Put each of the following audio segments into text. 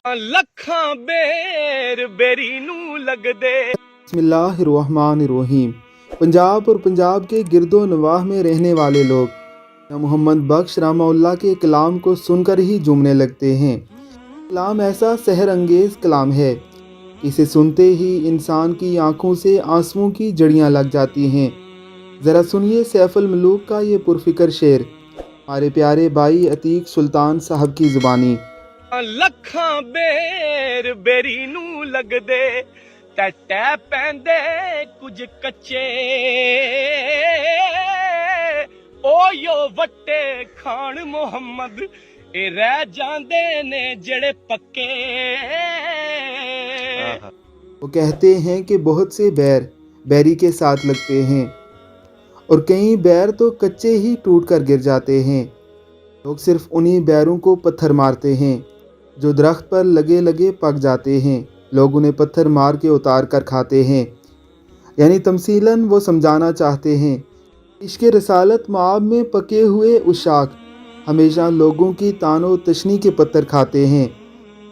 ਲੱਖਾਂ ਬੇਰ ਬੇਰੀ ਨੂੰ ਲੱਗਦੇ। बिस्मिल्लाहिर्रहमानिर्रहीम। पंजाब और पंजाब के गिरदो नवाह में रहने वाले लोग मोहम्मद बख्श रहमहुल्लाह के कलाम को सुनकर ही झूमने लगते हैं। कलाम ऐसा सहर अंगेज़ कलाम है, इसे सुनते ही इंसान की आंखों से आंसुओं की जड़ियां लग जाती हैं। ज़रा सुनिए सैफुल मलूक का ये पुरफिकर शेर, हमारे प्यारे भाई अतीक सुल्तान साहब की ज़ुबानी। ਲੱਖਾਂ ਬੇਰ ਬੇਰੀ ਨੂੰ ਲੱਗਦੇ, ਟੈ ਪੈਂਦੇ ਕੁਝ ਕੱਚੇ, ਓਯੋ ਵੱਟੇ ਖਾਨ ਮੁਹੰਮਦ ਇਹ ਰਹਿ ਜਾਂਦੇ ਨੇ ਜਿਹੜੇ पक्के। वो कहते हैं कि बहुत से बैर बैरी के साथ लगते हैं और कई बैर तो कच्चे ही टूट कर गिर जाते हैं। लोग सिर्फ उन्हीं बैरों को पत्थर मारते हैं जो दरख्त पर लगे लगे पक जाते हैं। लोग उन्हें पत्थर मार के उतार कर खाते हैं। यानी तमसीलन वो समझाना चाहते हैं, इश्क़ रसालत मआब में पके हुए उशाक हमेशा लोगों की तानो तशनी के पत्थर खाते हैं।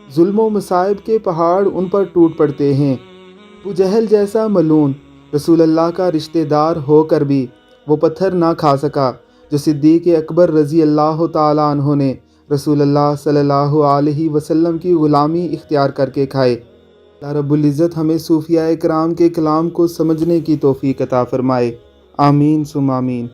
जुल्म व मसाइब के पहाड़ उन पर टूट पड़ते हैं। अबू जहल जैसा मलून रसूल अल्लाह का रिश्तेदार होकर भी वो पत्थर ना खा सका जो सिद्दीक़ अकबर रज़ी अल्लाह ताला अन्हु ने रसूल अल्लाह सल्लल्लाहु अलैहि वसल्लम की ग़ुलामी इख्तियार करके खाए। अल्लाह रब्बुल इज़्ज़त हमें सूफ़िया-ए-किराम के कलाम को समझने की तौफ़ीक़ अता फ़रमाए। आमीन सुम्मा आमीन।